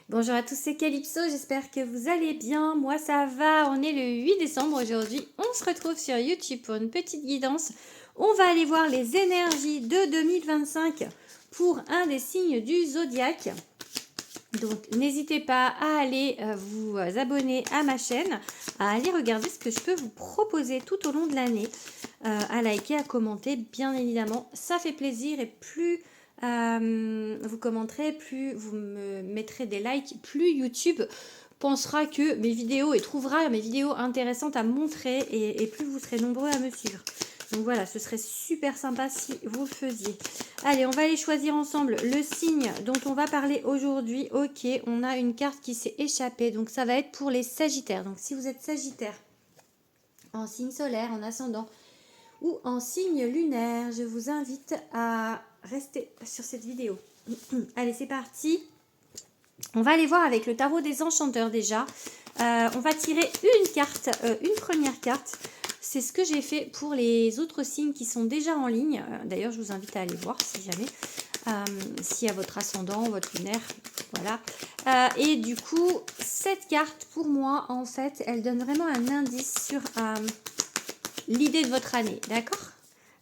Bonjour à tous, c'est Calypso, j'espère que vous allez bien. Moi ça va, on est le 8 décembre aujourd'hui. On se retrouve sur YouTube pour une petite guidance. On va aller voir les énergies de 2025 pour un des signes du zodiaque. Donc n'hésitez pas à aller vous abonner à ma chaîne, à aller regarder ce que je peux vous proposer tout au long de l'année, à liker, à commenter, bien évidemment. Ça fait plaisir et plus vous commenterez, plus vous me mettrez des likes, plus YouTube pensera que mes vidéos et trouvera mes vidéos intéressantes à montrer et plus vous serez nombreux à me suivre. Donc voilà, ce serait super sympa si vous le faisiez. Allez, on va aller choisir ensemble le signe dont on va parler aujourd'hui. Ok, on a une carte qui s'est échappée, donc ça va être pour les Sagittaires. Donc si vous êtes Sagittaire, en signe solaire, en ascendant ou en signe lunaire, je vous invite à rester sur cette vidéo. Allez, c'est parti. On va aller voir avec le tarot des enchanteurs déjà. On va tirer une carte, une première carte. C'est ce que j'ai fait pour les autres signes qui sont déjà en ligne. D'ailleurs, je vous invite à aller voir si jamais, s'il y a votre ascendant, votre lunaire, voilà. Et du coup, cette carte, pour moi, en fait, elle donne vraiment un indice sur l'idée de votre année, d'accord?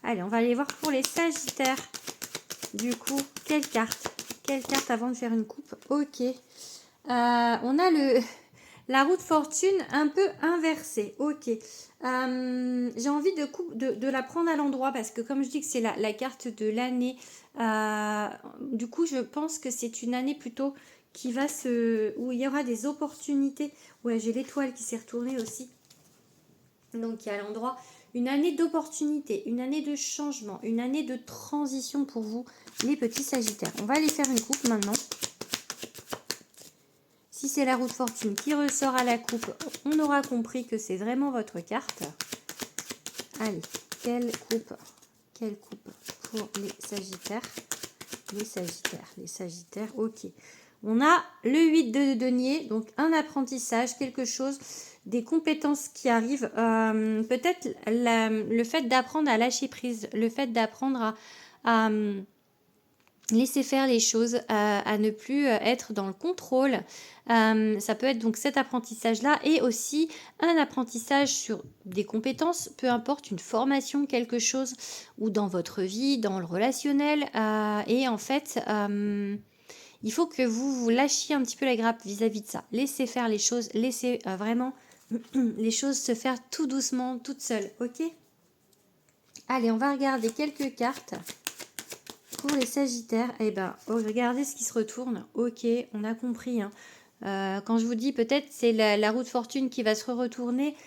Allez, on va aller voir pour les Sagittaires. Du coup, quelle carte? Quelle carte avant de faire une coupe? Ok. On a la roue de fortune un peu inversée. Ok. J'ai envie de la prendre à l'endroit parce que comme je dis que c'est la carte de l'année, du coup je pense que c'est une année plutôt qui va où il y aura des opportunités. Ouais, j'ai l'étoile qui s'est retournée aussi. Donc il y a à l'endroit une année d'opportunités, une année de changement, une année de transition pour vous, les petits Sagittaires. On va aller faire une coupe maintenant. Si c'est la roue de fortune qui ressort à la coupe, on aura compris que c'est vraiment votre carte. Allez, quelle coupe pour les Sagittaires? Les Sagittaires, ok. On a le 8 de denier, donc un apprentissage, quelque chose, des compétences qui arrivent. Peut-être le fait d'apprendre à lâcher prise, le fait d'apprendre à laisser faire les choses, à ne plus être dans le contrôle. Ça peut être donc cet apprentissage-là et aussi un apprentissage sur des compétences, peu importe, une formation, quelque chose, ou dans votre vie, dans le relationnel. Et en fait, il faut que vous lâchiez un petit peu la grappe vis-à-vis de ça. Laissez faire les choses, laissez vraiment les choses se faire tout doucement, toutes seules, ok? Allez, on va regarder quelques cartes. Pour les Sagittaires, eh ben, regardez ce qui se retourne. Ok, on a compris. Hein. Quand je vous dis peut-être c'est la roue de fortune qui va se retourner,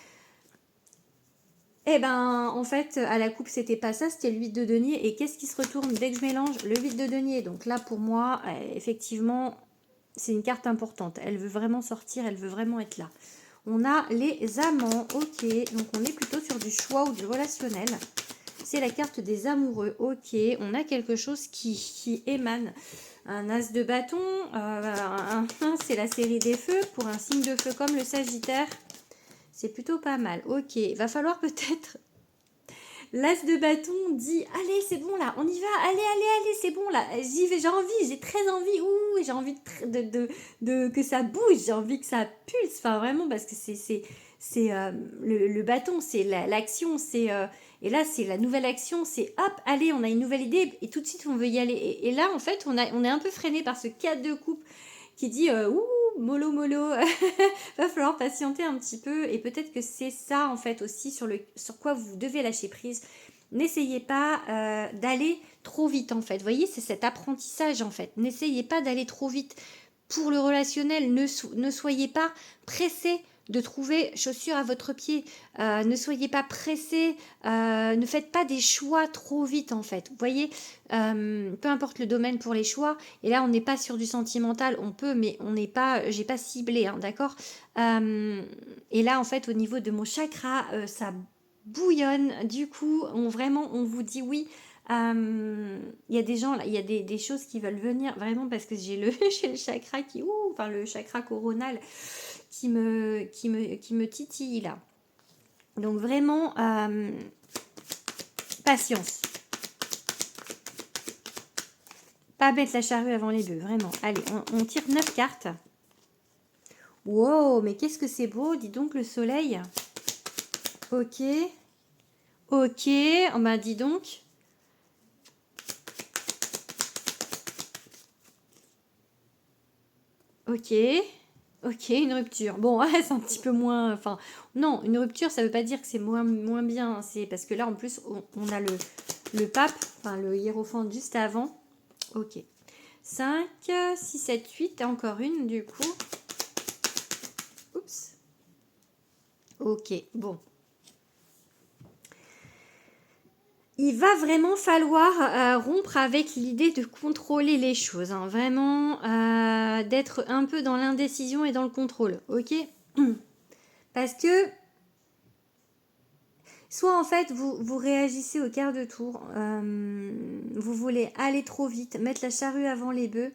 eh ben, en fait, à la coupe, c'était pas ça, c'était le 8 de denier. Et qu'est-ce qui se retourne dès que je mélange? Le 8 de denier. Donc là, pour moi, effectivement, c'est une carte importante. Elle veut vraiment sortir, elle veut vraiment être là. On a les amants, ok. Donc on est plutôt sur du choix ou du relationnel. C'est la carte des amoureux. Ok, on a quelque chose qui émane. Un as de bâton, c'est la série des feux. Pour un signe de feu comme le Sagittaire, c'est plutôt pas mal. Ok, va falloir peut-être... L'as de bâton dit, allez, c'est bon là, on y va, allez, c'est bon là, j'y vais, j'ai envie, j'ai très envie, j'ai envie que ça bouge, j'ai envie que ça pulse, enfin vraiment, parce que le bâton, c'est l'action, et là, c'est la nouvelle action, c'est hop, allez, on a une nouvelle idée, et tout de suite, on veut y aller. Et là, en fait, on est un peu freiné par ce 4 de coupe qui dit, mollo, va falloir patienter un petit peu, et peut-être que c'est ça, en fait, aussi, sur quoi vous devez lâcher prise. N'essayez pas d'aller trop vite, en fait. Vous voyez, c'est cet apprentissage, en fait. N'essayez pas d'aller trop vite. Pour le relationnel, ne soyez pas pressé de trouver chaussures à votre pied. Ne soyez pas pressé, ne faites pas des choix trop vite en fait. Vous voyez, peu importe le domaine pour les choix, et là on n'est pas sur du sentimental, on peut, mais on n'est pas, j'ai pas ciblé, hein, d'accord. Et là en fait au niveau de mon chakra, ça bouillonne, du coup on vous dit oui. Il y a des gens là, il y a des choses qui veulent venir vraiment parce que j'ai le chakra enfin le chakra coronal qui me titille là. Donc vraiment patience. Pas mettre la charrue avant les bœufs, vraiment. Allez, on tire 9 cartes. Wow, mais qu'est-ce que c'est beau, dis donc, le soleil. Ok. Ok, oh bah dis donc. Ok. Ok, une rupture. Bon, ouais, c'est un petit peu moins... Enfin, non, une rupture, ça veut pas dire que c'est moins bien. C'est parce que là, en plus, on a le pape, enfin le hiérophante juste avant. Ok. 5, 6, 7, 8. Encore une, du coup. Oups. Ok, bon. Il va vraiment falloir rompre avec l'idée de contrôler les choses. Hein. Vraiment, d'être un peu dans l'indécision et dans le contrôle. Ok. Parce que soit en fait vous réagissez au quart de tour, vous voulez aller trop vite, mettre la charrue avant les bœufs,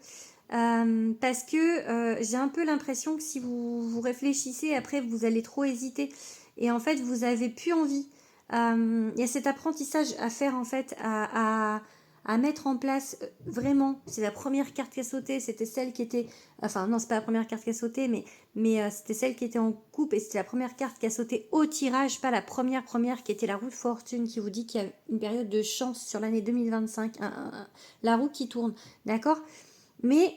parce que j'ai un peu l'impression que si vous réfléchissez, après vous allez trop hésiter et en fait vous avez plus envie. Il y a cet apprentissage à faire en fait, à mettre en place vraiment. C'est la première carte qui a sauté, c'était celle qui était... Enfin non, c'est pas la première carte qui a sauté, mais c'était celle qui était en coupe et c'était la première carte qui a sauté au tirage, pas la première qui était la roue de fortune qui vous dit qu'il y a une période de chance sur l'année 2025, la roue qui tourne, d'accord? Mais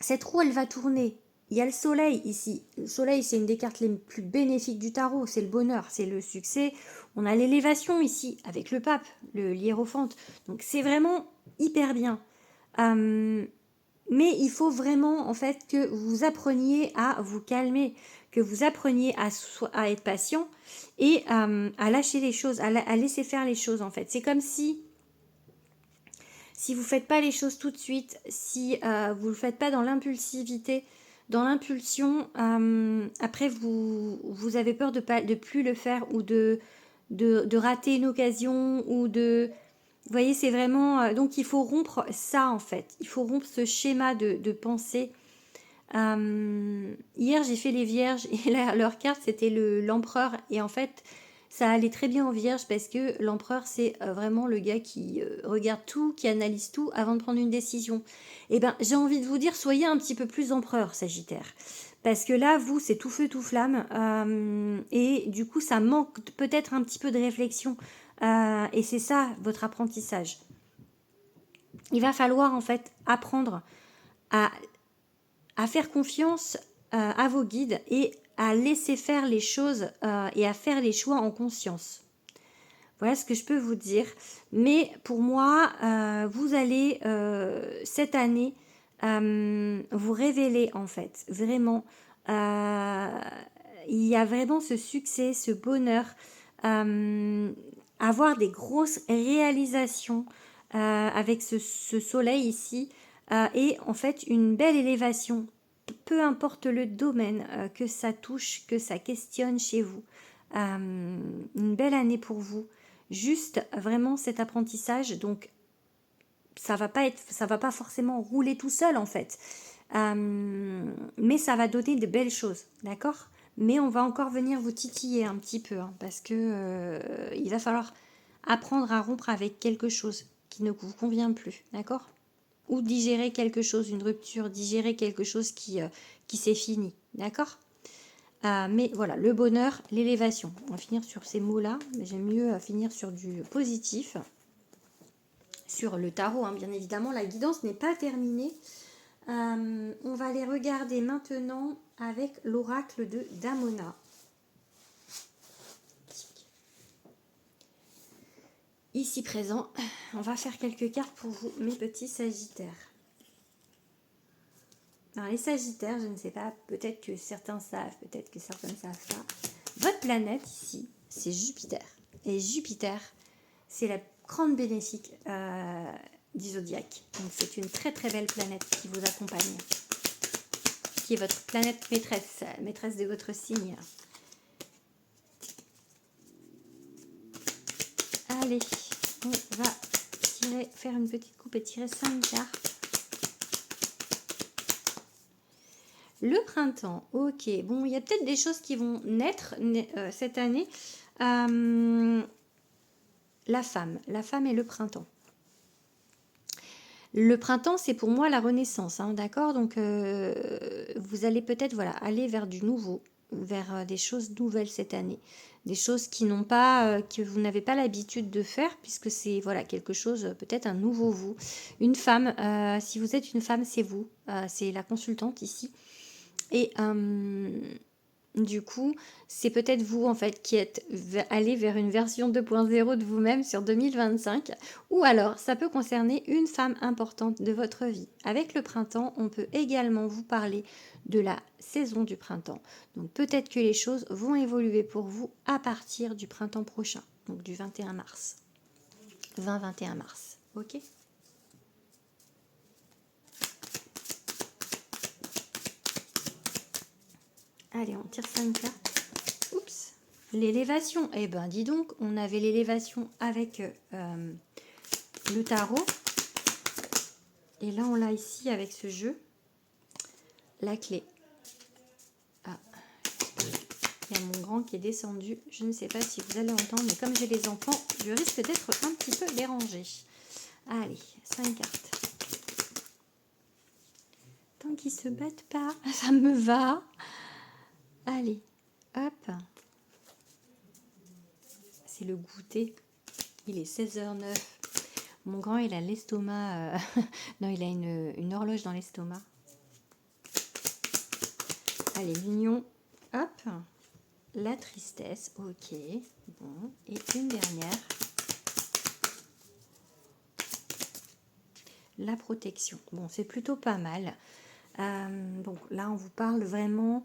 cette roue, elle va tourner. Il y a le soleil ici. Le soleil, c'est une des cartes les plus bénéfiques du tarot. C'est le bonheur, c'est le succès. On a l'élévation ici avec le pape, le hiérophante. Donc c'est vraiment hyper bien. Mais il faut vraiment en fait que vous appreniez à vous calmer, que vous appreniez à être patient et à lâcher les choses, à laisser faire les choses en fait. C'est comme si vous ne faites pas les choses tout de suite, si vous ne le faites pas dans l'impulsivité, dans l'impulsion, après vous avez peur de plus le faire ou de rater une occasion ou de... Vous voyez, c'est vraiment... donc il faut rompre ça en fait. Il faut rompre ce schéma de pensée. Hier j'ai fait les vierges et leur carte c'était l'empereur et en fait ça allait très bien aux vierges parce que l'empereur c'est vraiment le gars qui regarde tout, qui analyse tout avant de prendre une décision. Et ben j'ai envie de vous dire soyez un petit peu plus empereur Sagittaire. Parce que là, vous, c'est tout feu, tout flamme. Et du coup, ça manque peut-être un petit peu de réflexion. Et c'est ça, votre apprentissage. Il va falloir, en fait, apprendre à faire confiance à vos guides et à laisser faire les choses et à faire les choix en conscience. Voilà ce que je peux vous dire. Mais pour moi, vous allez cette année vous révéler en fait. Vraiment, il y a vraiment ce succès, ce bonheur, avoir des grosses réalisations avec ce soleil ici et en fait une belle élévation. Peu importe le domaine que ça touche, que ça questionne chez vous. Une belle année pour vous. Juste vraiment cet apprentissage. Donc ça va pas forcément rouler tout seul en fait. Mais ça va donner de belles choses, d'accord? Mais on va encore venir vous titiller un petit peu hein, parce que il va falloir apprendre à rompre avec quelque chose qui ne vous convient plus, d'accord? Ou digérer quelque chose, une rupture, digérer quelque chose qui s'est fini, d'accord? Mais voilà, le bonheur, l'élévation. On va finir sur ces mots-là, mais j'aime mieux finir sur du positif. Sur le tarot, hein, bien évidemment, la guidance n'est pas terminée. On va les regarder maintenant avec l'oracle de Damona. Ici présent, on va faire quelques cartes pour vous, mes petits sagittaires. Alors les sagittaires, je ne sais pas, peut-être que certains savent, peut-être que certains ne savent pas. Votre planète ici, c'est Jupiter. Et Jupiter, c'est la grande bénéfique du zodiaque. Donc c'est une très très belle planète qui vous accompagne. Qui est votre planète maîtresse, maîtresse de votre signe. Allez, on va faire une petite coupe et tirer 5 cartes. Le printemps, ok. Bon, il y a peut-être des choses qui vont naître cette année. La femme et le printemps. Le printemps, c'est pour moi la renaissance, hein, d'accord? Donc, vous allez peut-être voilà, aller vers du nouveau, vers des choses nouvelles cette année. Des choses qui n'ont pas, que vous n'avez pas l'habitude de faire, puisque c'est voilà, quelque chose, peut-être un nouveau vous. Une femme, si vous êtes une femme, c'est vous. C'est la consultante ici. Et du coup, c'est peut-être vous en fait qui êtes allé vers une version 2.0 de vous-même sur 2025, ou alors ça peut concerner une femme importante de votre vie. Avec le printemps, on peut également vous parler de la saison du printemps. Donc peut-être que les choses vont évoluer pour vous à partir du printemps prochain, donc du 21 mars. 20-21 mars, ok? Allez, on tire 5 cartes. Oups. L'élévation. Eh ben, dis donc, on avait l'élévation avec le tarot. Et là, on l'a ici avec ce jeu. La clé. Ah, il y a mon grand qui est descendu. Je ne sais pas si vous allez entendre, mais comme j'ai les enfants, je risque d'être un petit peu dérangée. Allez, 5 cartes. Tant qu'ils se battent pas, ça me va. Allez, hop. C'est le goûter. Il est 16h09. Mon grand, il a l'estomac. Non, il a une horloge dans l'estomac. Allez, l'union. Hop. La tristesse. Ok. Bon. Et une dernière. La protection. Bon, c'est plutôt pas mal. Donc là, on vous parle vraiment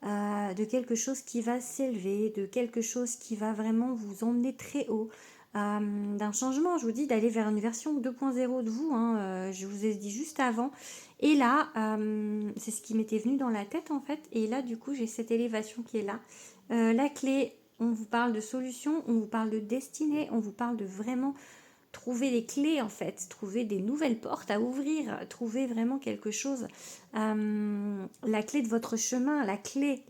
de quelque chose qui va s'élever, de quelque chose qui va vraiment vous emmener très haut, d'un changement, je vous dis, d'aller vers une version 2.0 de vous, hein, je vous ai dit juste avant. Et là, c'est ce qui m'était venu dans la tête en fait, et là du coup j'ai cette élévation qui est là. La clé, on vous parle de solution, on vous parle de destinée, on vous parle de vraiment trouver les clés en fait, trouver des nouvelles portes à ouvrir, trouver vraiment quelque chose, la clé de votre chemin, la clé,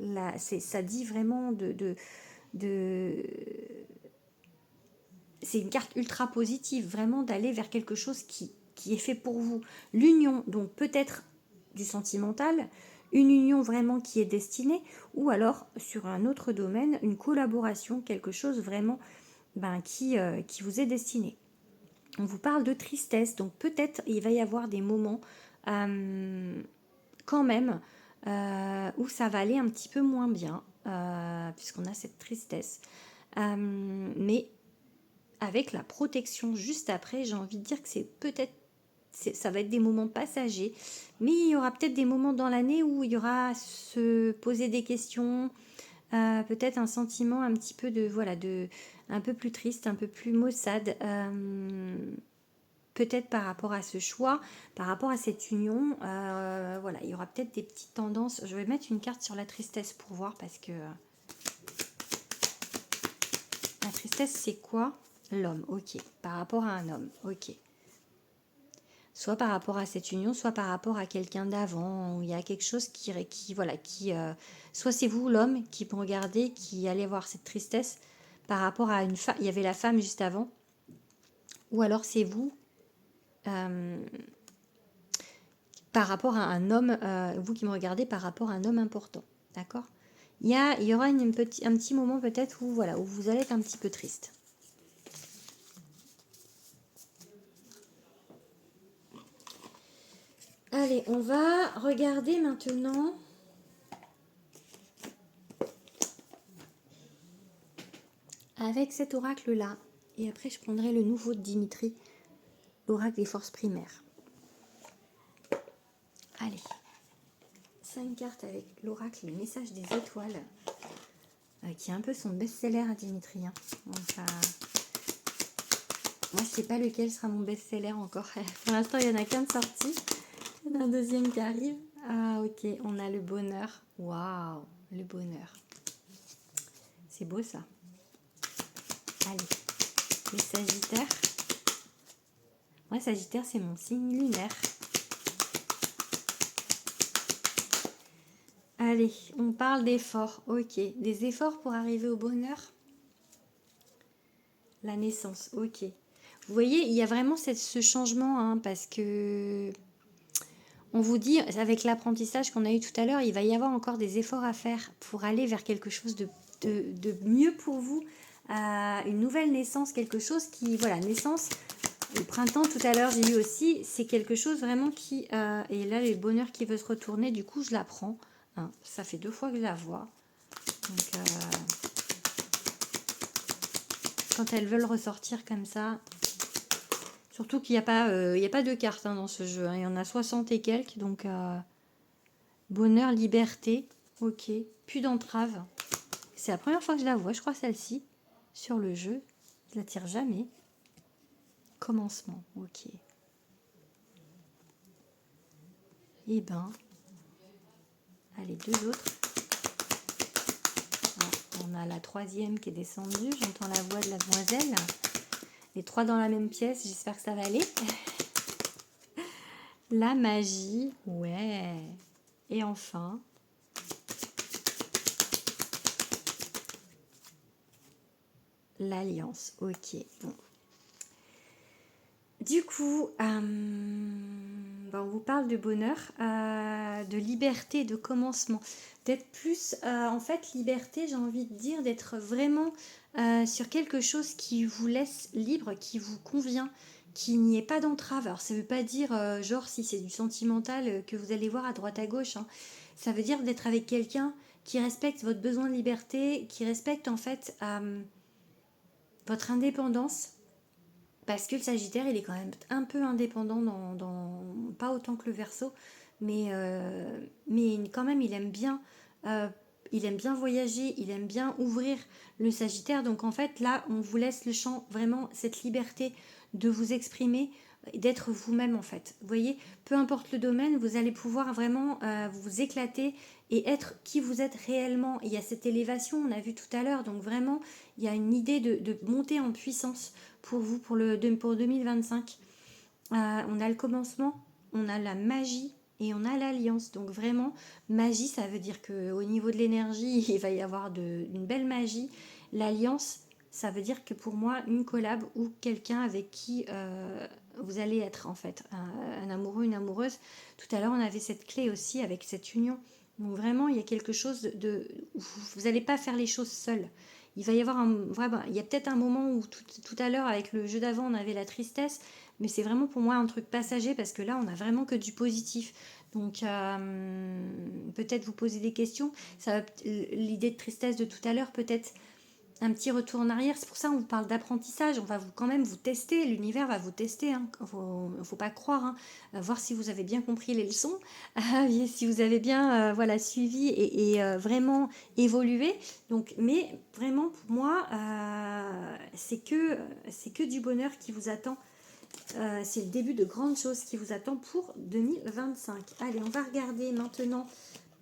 ça dit vraiment de c'est une carte ultra positive, vraiment d'aller vers quelque chose qui est fait pour vous. L'union, donc peut-être du sentimental, une union vraiment qui est destinée, ou alors sur un autre domaine, une collaboration, quelque chose vraiment qui vous est destiné. On vous parle de tristesse, donc peut-être il va y avoir des moments quand même où ça va aller un petit peu moins bien, puisqu'on a cette tristesse. Mais avec la protection juste après, j'ai envie de dire que ça va être des moments passagers, mais il y aura peut-être des moments dans l'année où il y aura se poser des questions, peut-être un sentiment un petit peu un peu plus triste, un peu plus maussade, peut-être par rapport à ce choix, par rapport à cette union, voilà, il y aura peut-être des petites tendances. Je vais mettre une carte sur la tristesse pour voir, parce que la tristesse c'est quoi? L'homme, ok, par rapport à un homme, ok. Soit par rapport à cette union, soit par rapport à quelqu'un d'avant, où il y a quelque chose soit c'est vous l'homme qui me regardez, qui allez voir cette tristesse par rapport à une femme, il y avait la femme juste avant, ou alors c'est vous par rapport à un homme, vous qui me regardez par rapport à un homme important, d'accord? Il y aura un petit moment peut-être où, voilà, où vous allez être un petit peu triste. Allez, on va regarder maintenant avec cet oracle-là. Et après, je prendrai le nouveau de Dimitri, l'oracle des forces primaires. Allez, 5 cartes avec l'oracle, les messages des étoiles, qui est un peu son best-seller à Dimitri. Hein. Donc, moi, je sais pas lequel sera mon best-seller encore. Pour l'instant, il n'y en a qu'un de sorti. Il y en a un deuxième qui arrive. Ah, ok, on a le bonheur. Waouh, le bonheur. C'est beau, ça. Allez, les sagittaires. Moi, sagittaire, c'est mon signe lunaire. Allez, on parle d'efforts. Ok, des efforts pour arriver au bonheur. La naissance, ok. Vous voyez, il y a vraiment ce changement, hein, parce que on vous dit, avec l'apprentissage qu'on a eu tout à l'heure, il va y avoir encore des efforts à faire pour aller vers quelque chose de mieux pour vous, une nouvelle naissance, quelque chose qui, voilà, naissance, le printemps tout à l'heure j'ai eu aussi, c'est quelque chose vraiment qui, et là le bonheur qui veut se retourner, du coup je la prends, hein, ça fait 2 fois que je la vois, donc quand elles veulent ressortir comme ça, surtout qu'il n'y a pas, il y a pas de cartes, hein, dans ce jeu, hein, il y en a 60 et quelques, donc bonheur, liberté, ok, plus d'entrave. C'est la première fois que je la vois, je crois, celle-ci, sur le jeu. Je la tire jamais. Commencement, ok. Et ben, allez, 2 autres. Ah, on a la 3e qui est descendue, j'entends la voix de la demoiselle. Les 3 dans la même pièce, j'espère que ça va aller. La magie, ouais. Et enfin, l'alliance, ok, bon. Du coup, on vous parle de bonheur, de liberté, de commencement, d'être plus, en fait, liberté, j'ai envie de dire, d'être vraiment sur quelque chose qui vous laisse libre, qui vous convient, qu'il n'y ait pas d'entrave. Alors, ça ne veut pas dire, genre, si c'est du sentimental, que vous allez voir à droite à gauche, hein. Ça veut dire d'être avec quelqu'un qui respecte votre besoin de liberté, qui respecte, en fait, votre indépendance. Parce que le Sagittaire, il est quand même un peu indépendant, pas autant que le Verseau, mais quand même, euh, il aime bien voyager, il aime bien ouvrir le Sagittaire. Donc en fait, là, on vous laisse le champ, vraiment, cette liberté de vous exprimer, d'être vous-même en fait. Vous voyez, peu importe le domaine, vous allez pouvoir vraiment vous éclater et être qui vous êtes réellement. Il y a cette élévation, on a vu tout à l'heure, donc vraiment, il y a une idée de monter en puissance pour vous pour 2025. On a le commencement, on a la magie et on a l'alliance. Donc vraiment, magie, ça veut dire qu'au niveau de l'énergie, il va y avoir une belle magie. L'alliance, ça veut dire que pour moi, une collab ou quelqu'un avec qui vous allez être en fait, un amoureux, une amoureuse. Tout à l'heure, on avait cette clé aussi avec cette union. Donc vraiment, il y a quelque chose où vous n'allez pas faire les choses seuls. Il va y avoir il y a peut-être un moment où tout à l'heure avec le jeu d'avant on avait la tristesse, mais c'est vraiment pour moi un truc passager parce que là on a vraiment que du positif. Donc peut-être vous poser des questions. L'idée de tristesse de tout à l'heure, peut-être un petit retour en arrière. C'est pour ça qu'on vous parle d'apprentissage. On va quand même vous tester. L'univers va vous tester. Hein. Faut pas croire. Hein. Voir si vous avez bien compris les leçons, si vous avez bien voilà suivi et vraiment évolué. Donc, mais vraiment pour moi, c'est que du bonheur qui vous attend. C'est le début de grandes choses qui vous attend pour 2025. Allez, on va regarder maintenant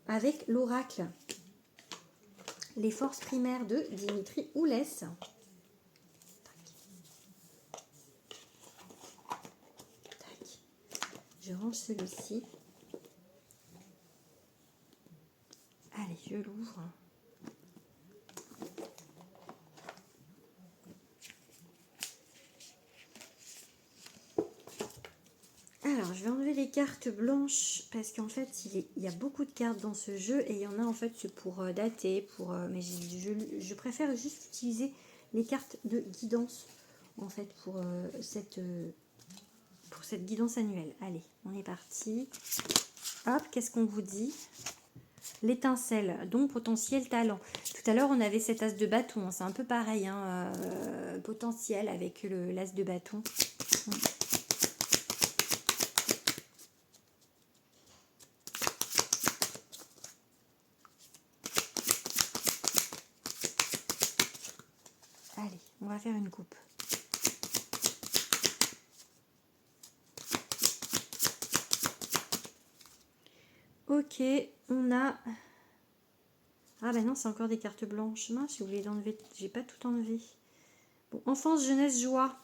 avec l'oracle les forces primaires de Dimitri Oulès. Je range celui-ci. Allez, je l'ouvre. Alors, je vais enlever les cartes blanches parce qu'en fait, il y a beaucoup de cartes dans ce jeu et il y en a en fait pour dater, mais je préfère juste utiliser les cartes de guidance en fait pour cette guidance annuelle. Allez, on est parti. Hop, qu'est-ce qu'on vous dit? L'étincelle, donc potentiel talent. Tout à l'heure, on avait cet as de bâton. C'est un peu pareil, hein, potentiel avec l'as de bâton. Allez, on va faire une coupe. Ok, on a... Ah ben non, c'est encore des cartes blanches. Mince, j'ai oublié d'enlever. J'ai pas tout enlevé. Bon, enfance, jeunesse, joie.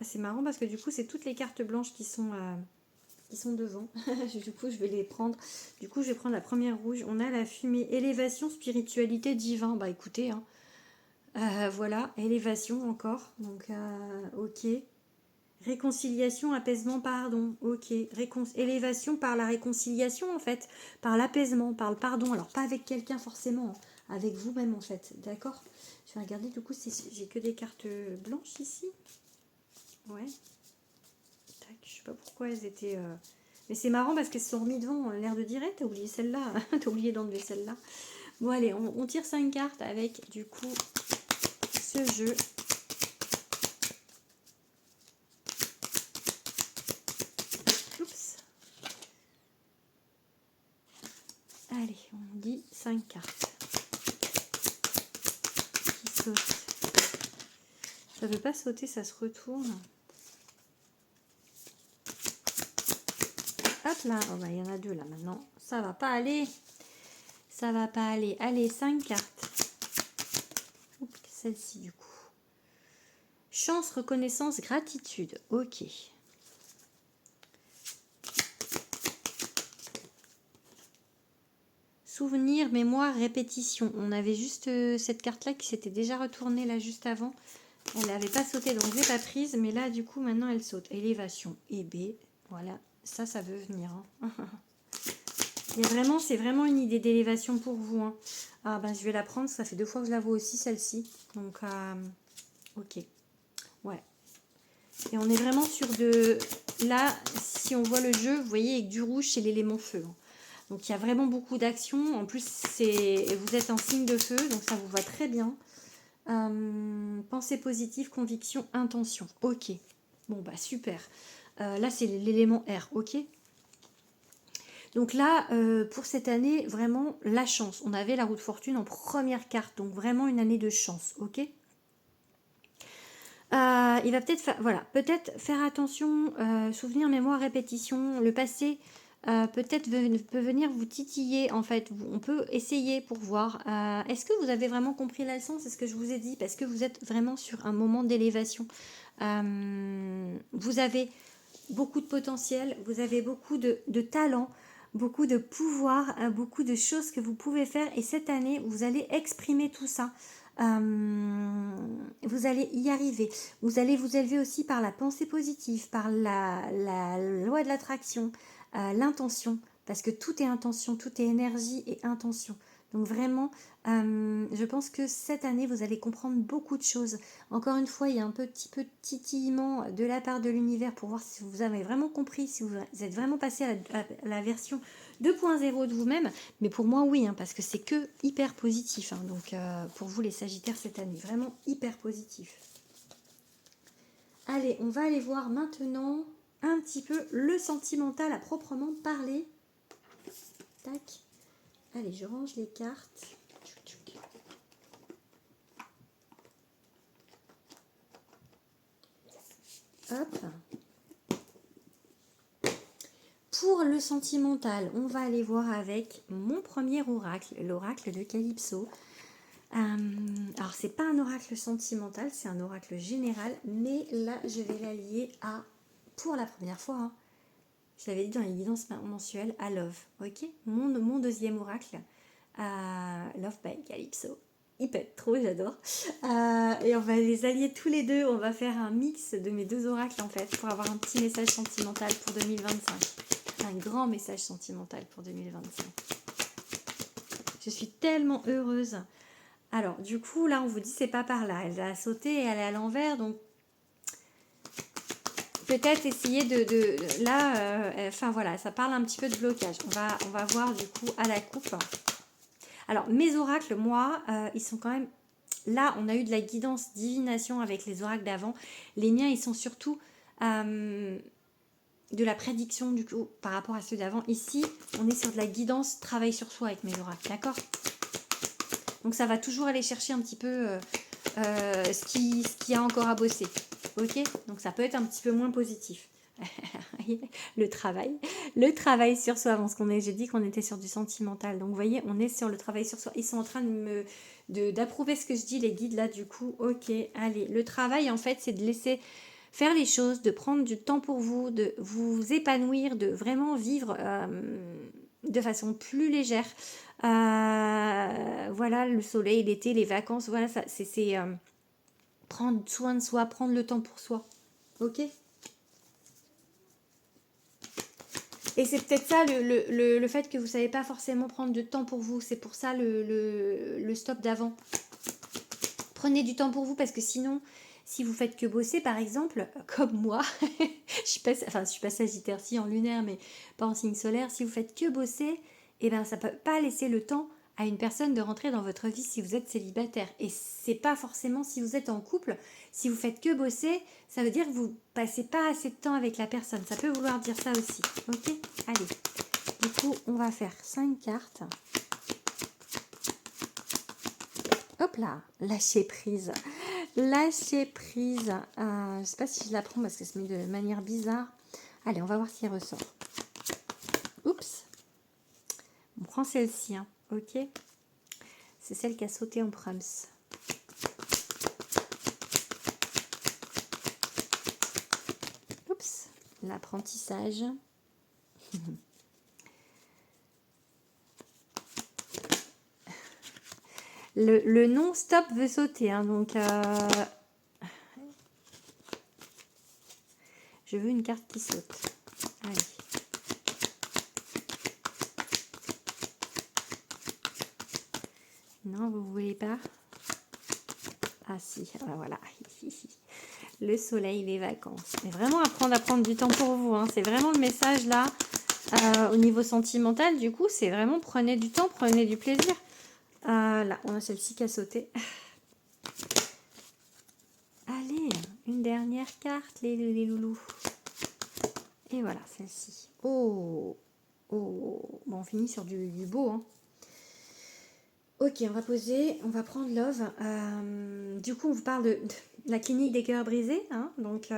C'est marrant parce que du coup, c'est toutes les cartes blanches qui sont devant. Du coup, je vais les prendre. Du coup, je vais prendre la première rouge. On a la fumée, élévation, spiritualité, divin. Bah écoutez, hein, Voilà, élévation encore. Donc, ok. Réconciliation, apaisement, pardon. Ok. Élévation par la réconciliation, en fait. Par l'apaisement, par le pardon. Alors, pas avec quelqu'un forcément. Avec vous-même, en fait. D'accord. Je vais regarder, du coup, j'ai que des cartes blanches ici. Ouais. Tac, je sais pas pourquoi elles étaient... Mais c'est marrant parce qu'elles se sont remis devant l'air de dire, t'as oublié celle-là. T'as oublié d'enlever celle-là. Bon, allez, on tire 5 cartes avec, du coup, ce jeu. Oups. Allez, on dit 5 cartes. Qui sautent. Ça ne veut pas sauter, ça se retourne. Hop là, oh bah, il y en a 2 là maintenant. Ça va pas aller. Ça va pas aller. Allez, 5 cartes. Celle-ci du coup. Chance, reconnaissance, gratitude. Ok. Souvenir, mémoire, répétition. On avait juste cette carte-là qui s'était déjà retournée là juste avant. Elle n'avait pas sauté, donc je l'ai pas prise. Mais là, du coup, maintenant, elle saute. Élévation et B. Voilà, ça veut venir. Hein. Il y a vraiment, c'est vraiment une idée d'élévation pour vous. Hein. Ah ben, je vais la prendre. Ça fait 2 fois que je la vois aussi, celle-ci. Donc, ok. Ouais. Et on est vraiment sur de... Là, si on voit le jeu, vous voyez, avec du rouge, c'est l'élément feu. Hein. Donc il y a vraiment beaucoup d'action. En plus, vous êtes en signe de feu, donc ça vous va très bien. Pensée positive, conviction, intention. Ok. Bon, bah super. Là, c'est l'élément R. Ok. Donc là, pour cette année, vraiment la chance. On avait la roue de fortune en première carte. Donc vraiment une année de chance. Ok. Il va peut-être faire, voilà, peut-être faire attention, souvenir, mémoire, répétition. Le passé peut-être peut venir vous titiller en fait. On peut essayer pour voir. Est-ce que vous avez vraiment compris la leçon? C'est ce que je vous ai dit, parce que vous êtes vraiment sur un moment d'élévation. Vous avez beaucoup de potentiel, vous avez beaucoup de talent, beaucoup de pouvoir, beaucoup de choses que vous pouvez faire. Et cette année, vous allez exprimer tout ça. Vous allez y arriver. Vous allez vous élever aussi par la pensée positive, par la loi de l'attraction, l'intention, parce que tout est intention, tout est énergie et intention. Donc vraiment, je pense que cette année, vous allez comprendre beaucoup de choses. Encore une fois, il y a un petit peu de titillement de la part de l'univers pour voir si vous avez vraiment compris, si vous êtes vraiment passé à la version 2.0 de vous-même. Mais pour moi, oui, hein, parce que c'est que hyper positif. Hein. Donc pour vous, les Sagittaires, cette année, vraiment hyper positif. Allez, on va aller voir maintenant un petit peu le sentimental à proprement parler. Tac. Allez, je range les cartes. Hop. Pour le sentimental, on va aller voir avec mon premier oracle, l'oracle de Calypso. Alors, c'est pas un oracle sentimental, c'est un oracle général, mais là, je vais l'allier à, pour la première fois, hein, je l'avais dit dans les guidances mensuelles, à Love, ok? Mon deuxième oracle, Love by Calypso. Il pète trop, j'adore. Et on va les allier tous les deux, on va faire un mix de mes deux oracles, en fait, pour avoir un petit message sentimental pour 2025. Un grand message sentimental pour 2025. Je suis tellement heureuse. Alors, du coup, là, on vous dit c'est pas par là. Elle a sauté et elle est à l'envers, donc peut-être essayer là, enfin voilà, ça parle un petit peu de blocage. On va voir du coup à la coupe. Alors, mes oracles, moi, ils sont quand même... Là, on a eu de la guidance, divination avec les oracles d'avant. Les miens, ils sont surtout de la prédiction du coup par rapport à ceux d'avant. Ici, on est sur de la guidance, travail sur soi avec mes oracles, d'accord? Donc ça va toujours aller chercher un petit peu ce qu'il y a encore à bosser, ok? Donc ça peut être un petit peu moins positif. le travail sur soi, parce qu'on j'ai dit qu'on était sur du sentimental. Donc vous voyez, on est sur le travail sur soi. Ils sont en train d'approuver ce que je dis, les guides là, du coup, ok, allez. Le travail, en fait, c'est de laisser faire les choses, de prendre du temps pour vous, de vous épanouir, de vraiment vivre de façon plus légère. Voilà, le soleil, l'été, les vacances, voilà, ça, c'est prendre soin de soi, prendre le temps pour soi. Ok? Et c'est peut-être ça le fait que vous ne savez pas forcément prendre du temps pour vous. C'est pour ça le stop d'avant. Prenez du temps pour vous parce que sinon, si vous faites que bosser, par exemple, comme moi, je suis pas sagittaire, si en lunaire, mais pas en signe solaire, si vous faites que bosser, eh ben, ça ne peut pas laisser le temps à une personne de rentrer dans votre vie si vous êtes célibataire. Et c'est pas forcément si vous êtes en couple. Si vous faites que bosser, ça veut dire que vous passez pas assez de temps avec la personne. Ça peut vouloir dire ça aussi. Ok? Allez. Du coup, on va faire 5 cartes. Hop là, lâcher prise. Lâcher prise. Je ne sais pas si je la prends parce qu'elle se met de manière bizarre. Allez, on va voir si elle ressort. Oups. On prend celle-ci, hein. Ok. C'est celle qui a sauté en proms. Oups. L'apprentissage. Le non-stop veut sauter, hein, donc je veux une carte qui saute. Allez. Non, vous voulez pas? Ah si, ah, voilà. Le soleil, les vacances. Mais vraiment apprendre à prendre du temps pour vous, hein. C'est vraiment le message là. Au niveau sentimental, du coup, c'est vraiment prenez du temps, prenez du plaisir. Là, on a celle-ci qui a sauté. Allez, une dernière carte, les loulous. Et voilà, celle-ci. Oh, oh. Bon, on finit sur du beau, hein. Ok, on va poser, on va prendre Love. Du coup, on vous parle de la clinique des cœurs brisés, hein, donc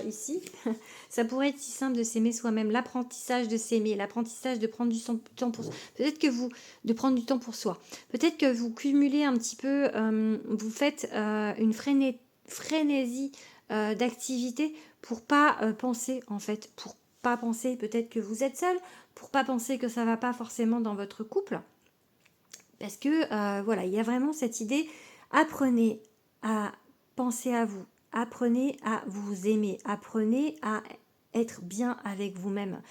ici. Ça pourrait être si simple de s'aimer soi-même, l'apprentissage de s'aimer, l'apprentissage de prendre du temps pour soi. Peut-être que vous, de prendre du temps pour soi. Peut-être que vous cumulez un petit peu, vous faites une frénésie d'activité pour pas penser, en fait, pour pas penser peut-être que vous êtes seul, pour pas penser que ça va pas forcément dans votre couple. Parce que voilà, il y a vraiment cette idée, apprenez à penser à vous, apprenez à vous aimer, apprenez à être bien avec vous-même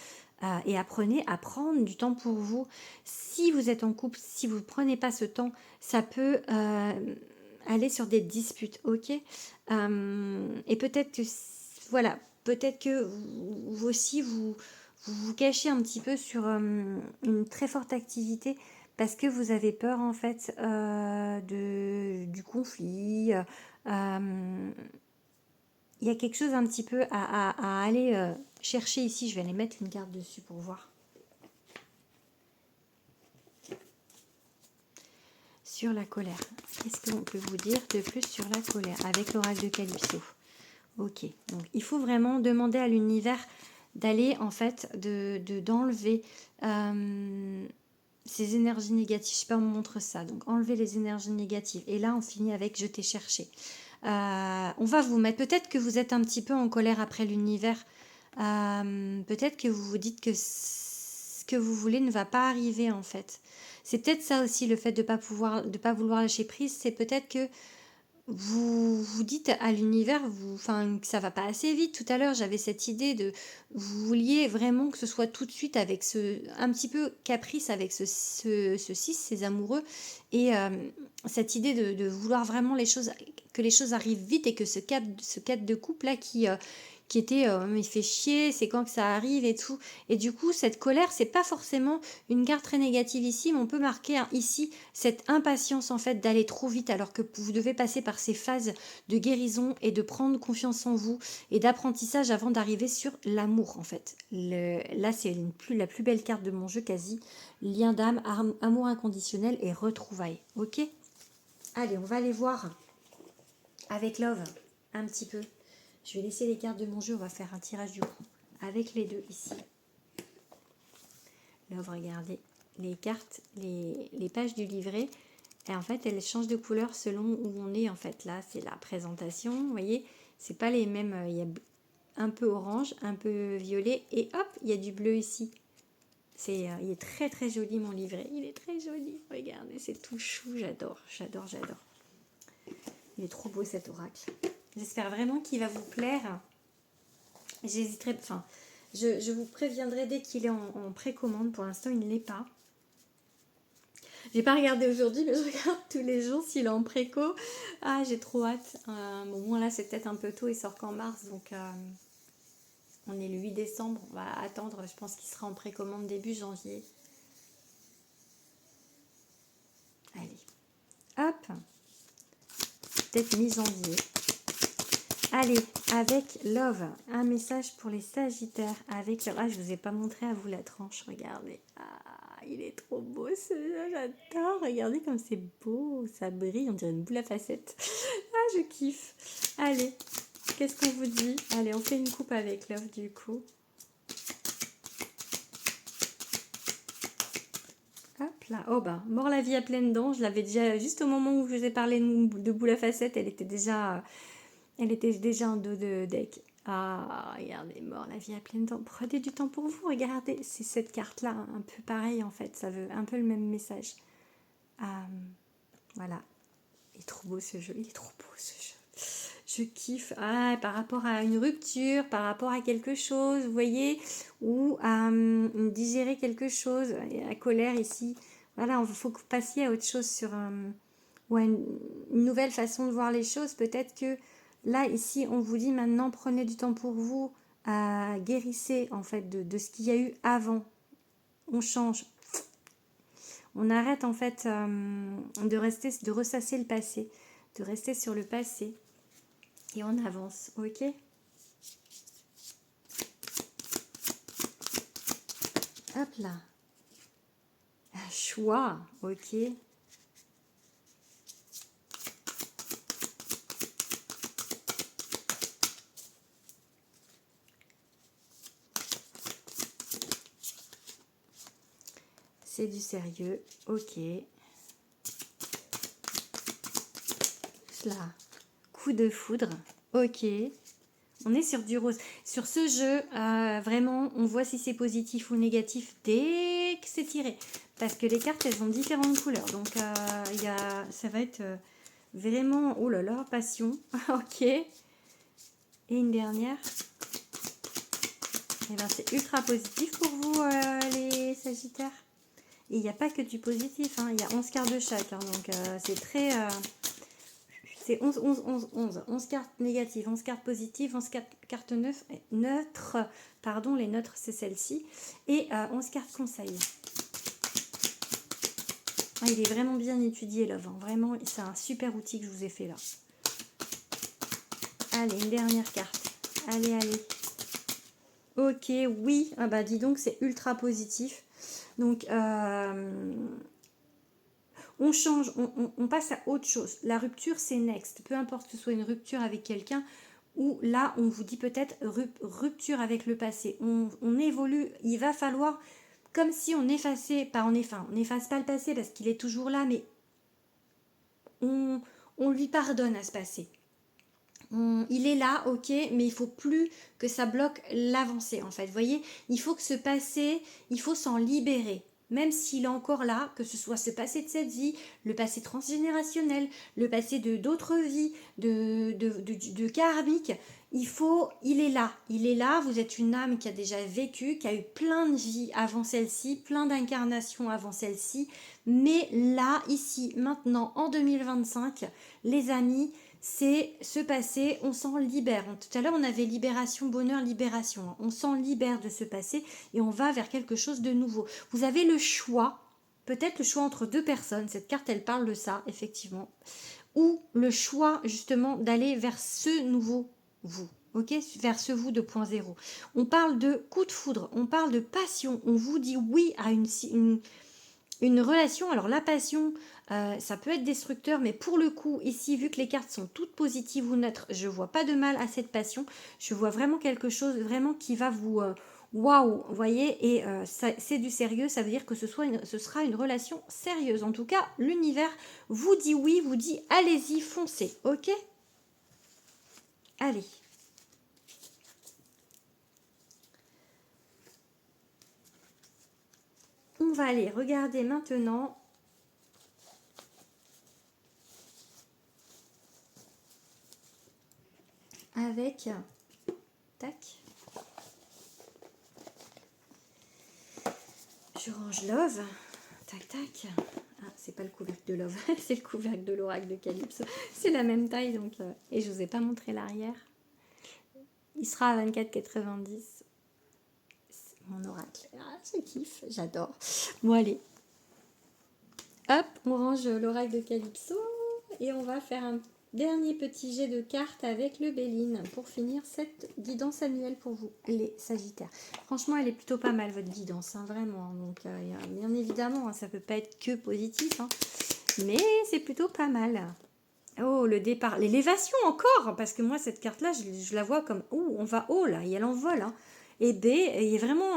et apprenez à prendre du temps pour vous. Si vous êtes en couple, si vous ne prenez pas ce temps, ça peut aller sur des disputes, ok. Et peut-être que, voilà, peut-être que vous aussi, vous cachez un petit peu sur une très forte activité parce que vous avez peur en fait du conflit. Il y a quelque chose un petit peu à aller chercher ici. Je vais aller mettre une carte dessus pour voir. Sur la colère. Qu'est-ce qu'on peut vous dire de plus sur la colère avec l'oracle de Calypso? Ok, donc il faut vraiment demander à l'univers d'aller en fait, d'enlever ces énergies négatives. Je sais pas, on me montre ça. Donc enlever les énergies négatives. Et là, on finit avec je t'ai cherché. On va vous mettre, peut-être que vous êtes un petit peu en colère après l'univers. Peut-être que vous vous dites que ce que vous voulez ne va pas arriver en fait. C'est peut-être ça aussi le fait de pas vouloir lâcher prise. C'est peut-être que vous vous dites à l'univers, que ça va pas assez vite. Tout à l'heure, j'avais cette idée de, vous vouliez vraiment que ce soit tout de suite avec un petit peu caprice avec ce 6, ces amoureux, et cette idée de vouloir vraiment que les choses arrivent vite et que ce cadre de couple là qui était mais il fait chier, c'est quand que ça arrive et tout. Et du coup, cette colère, c'est pas forcément une carte très négative ici, mais on peut marquer ici cette impatience en fait d'aller trop vite alors que vous devez passer par ces phases de guérison et de prendre confiance en vous et d'apprentissage avant d'arriver sur l'amour en fait. Là, c'est la plus belle carte de mon jeu quasi. Lien d'âme, amour inconditionnel et retrouvailles. Ok? Allez, on va aller voir avec Love un petit peu. Je vais laisser les cartes de mon jeu, on va faire un tirage du coup, avec les deux ici. Là, regardez, les cartes, les pages du livret, et en fait, elles changent de couleur selon où on est en fait. Là, c'est la présentation, vous voyez, c'est pas les mêmes, il y a un peu orange, un peu violet, et hop, il y a du bleu ici. Il est très très joli mon livret. Il est très joli. Regardez, c'est tout chou. J'adore, j'adore, j'adore. Il est trop beau cet oracle. J'espère vraiment qu'il va vous plaire. J'hésiterai, enfin, je vous préviendrai dès qu'il est en précommande. Pour l'instant, il ne l'est pas. J'ai pas regardé aujourd'hui, mais je regarde tous les jours s'il est en préco. Ah, j'ai trop hâte. Bon, là, c'est peut-être un peu tôt. Il sort qu'en mars, donc on est le 8 décembre. On va attendre. Je pense qu'il sera en précommande début janvier. Allez, hop. Peut-être mi-janvier. Allez, avec Love, un message pour les Sagittaires. Avec Love. Ah, je vous ai pas montré à vous la tranche. Regardez. Ah, il est trop beau ce j'adore. Regardez comme c'est beau. Ça brille. On dirait une boule à facettes. Ah, je kiffe. Allez, qu'est-ce qu'on vous dit? Allez, on fait une coupe avec Love du coup. Hop là. Oh bah, mort la vie à pleines dents. Je l'avais déjà, juste au moment où je vous ai parlé de boule à facettes, elle était déjà en dos de deck. Ah, regardez, mort la vie à pleines dents. Prenez du temps pour vous, regardez. C'est cette carte-là, un peu pareil en fait. Ça veut un peu le même message. Voilà. Il est trop beau ce jeu. Il est trop beau ce jeu. Je kiffe. Ah, par rapport à une rupture, par rapport à quelque chose, vous voyez, ou à digérer quelque chose. La colère ici. Voilà, il faut que vous passiez à autre chose sur ou à une nouvelle façon de voir les choses. Peut-être que là, ici, on vous dit maintenant, prenez du temps pour vous, guérissez en fait de ce qu'il y a eu avant. On change. On arrête en fait de ressasser le passé, de rester sur le passé. Et on avance, ok? Hop là. Un choix, ok? C'est du sérieux, ok. Là, coup de foudre, ok. On est sur du rose. Sur ce jeu, vraiment, on voit si c'est positif ou négatif dès que c'est tiré. Parce que les cartes, elles ont différentes couleurs. Donc, ça va être vraiment... Oh là là, passion. Ok. Et une dernière. Et bien, c'est ultra positif pour vous, les Sagittaires. Et il n'y a pas que du positif. Hein. Il y a 11 cartes de chaque. Hein. Donc, c'est très... c'est 11, 11, 11, 11. 11 cartes négatives, 11 cartes positives, 11 cartes neutres. Pardon, les neutres, c'est celle-ci. Et 11 cartes conseils. Ah, il est vraiment bien étudié, Love. Hein. Vraiment, c'est un super outil que je vous ai fait là. Allez, une dernière carte. Allez, allez. Ok, oui. Ah bah, dis donc, c'est ultra positif. Donc, on change, on passe à autre chose. La rupture, c'est next. Peu importe que ce soit une rupture avec quelqu'un ou là, on vous dit peut-être rupture avec le passé. On évolue. Il va falloir, comme si on effaçait, on n'efface pas le passé parce qu'il est toujours là, mais on lui pardonne à ce passé. Il est là, ok, mais il faut plus que ça bloque l'avancée en fait. Vous voyez, il faut que ce passé, il faut s'en libérer. Même s'il est encore là, que ce soit ce passé de cette vie, le passé transgénérationnel, le passé de d'autres vies, de karmique, il est là, vous êtes une âme qui a déjà vécu, qui a eu plein de vies avant celle-ci, plein d'incarnations avant celle-ci, mais là, ici, maintenant, en 2025, les amis, c'est ce passé, on s'en libère. Tout à l'heure, on avait libération, bonheur, libération. On s'en libère de ce passé et on va vers quelque chose de nouveau. Vous avez le choix, peut-être le choix entre deux personnes. Cette carte, elle parle de ça, effectivement. Ou le choix, justement, d'aller vers ce nouveau vous. Ok, vers ce vous 2.0. On parle de coup de foudre, on parle de passion. On vous dit oui à une relation. Alors la passion, ça peut être destructeur, mais pour le coup, ici, vu que les cartes sont toutes positives ou neutres, je vois pas de mal à cette passion. Je vois vraiment quelque chose vraiment qui va vous... waouh, vous voyez, et c'est du sérieux, ça veut dire que ce sera une relation sérieuse. En tout cas, l'univers vous dit oui, vous dit allez-y, foncez, ok? Allez. On va aller regarder maintenant avec, tac, je range Love, tac tac, ah c'est pas le couvercle de Love, c'est le couvercle de l'oracle de Calypso, c'est la même taille donc, et je vous ai pas montré l'arrière, il sera à 24,90, mon oracle, ah je kiffe, j'adore, bon allez, hop, on range l'oracle de Calypso, et on va faire un dernier petit jet de cartes avec le Béline pour finir cette guidance annuelle pour vous, les Sagittaires. Franchement, elle est plutôt pas mal, votre guidance, hein, vraiment. Donc, bien évidemment, hein, ça peut pas être que positif, hein, mais c'est plutôt pas mal. Oh, le départ, l'élévation encore, parce que moi, cette carte-là, je la vois comme, oh, on va haut, là, et elle envole, hein. Et B, il est vraiment,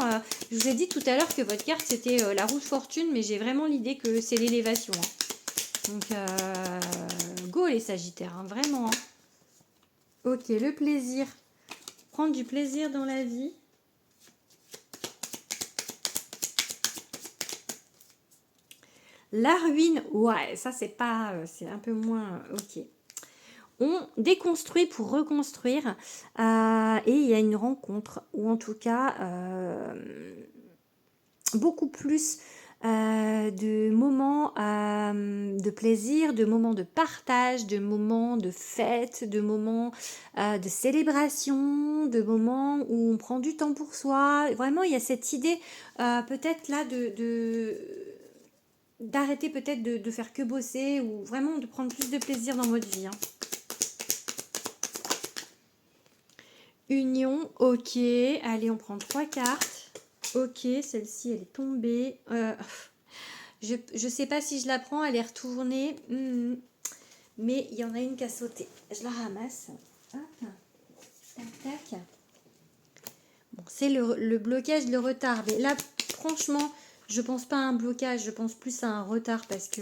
je vous ai dit tout à l'heure que votre carte, c'était la roue de fortune, mais j'ai vraiment l'idée que c'est l'élévation, hein. Donc, go les Sagittaires, hein, vraiment. Hein. Ok, le plaisir. Prendre du plaisir dans la vie. La ruine, ouais, ça c'est pas, c'est un peu moins, ok. On déconstruit pour reconstruire et il y a une rencontre, ou en tout cas beaucoup plus de moments de plaisir, de moments de partage, de moments de fête, de moments de célébration, de moments où on prend du temps pour soi. Vraiment, il y a cette idée peut-être là d'arrêter peut-être de faire que bosser ou vraiment de prendre plus de plaisir dans votre vie. Hein. Union, ok. Allez, on prend 3 cartes. Ok, celle-ci, elle est tombée. Je sais pas si je la prends, elle est retournée. Mais il y en a une qui a sauté. Je la ramasse. Hop. Tac, tac. Bon, c'est le blocage, le retard. Mais là, franchement, je pense pas à un blocage, je pense plus à un retard parce que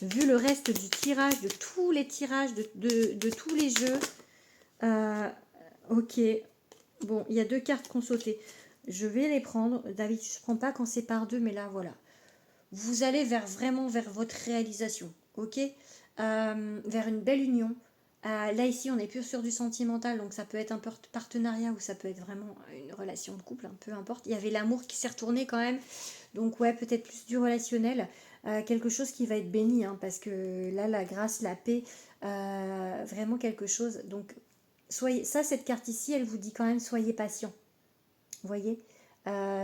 vu le reste du tirage, de tous les tirages, de tous les jeux, ok. Bon, il y a 2 cartes qui ont sauté. Je vais les prendre. David, je ne prends pas quand c'est par 2, mais là, voilà. Vous allez vraiment vers votre réalisation, ok, vers une belle union. Là, ici, on est plus sur du sentimental, donc ça peut être un partenariat ou ça peut être vraiment une relation de couple, hein, peu importe. Il y avait l'amour qui s'est retourné quand même, donc ouais, peut-être plus du relationnel. Quelque chose qui va être béni, hein, parce que là, la grâce, la paix, vraiment quelque chose. Donc, cette carte ici, elle vous dit quand même, soyez patient. Vous voyez,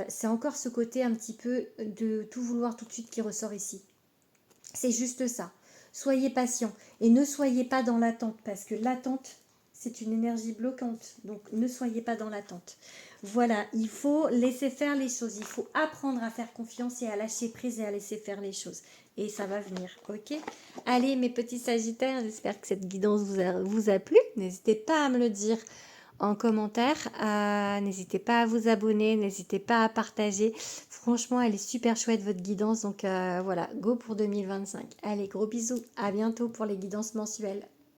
c'est encore ce côté un petit peu de tout vouloir tout de suite qui ressort ici. C'est juste ça. Soyez patient et ne soyez pas dans l'attente parce que l'attente, c'est une énergie bloquante. Donc, ne soyez pas dans l'attente. Voilà, il faut laisser faire les choses. Il faut apprendre à faire confiance et à lâcher prise et à laisser faire les choses. Et ça va venir, ok? Allez, mes petits Sagittaires, j'espère que cette guidance vous a plu. N'hésitez pas à me le dire en commentaire. N'hésitez pas à vous abonner, n'hésitez pas à partager. Franchement, elle est super chouette votre guidance. Donc voilà, go pour 2025. Allez, gros bisous. À bientôt pour les guidances mensuelles.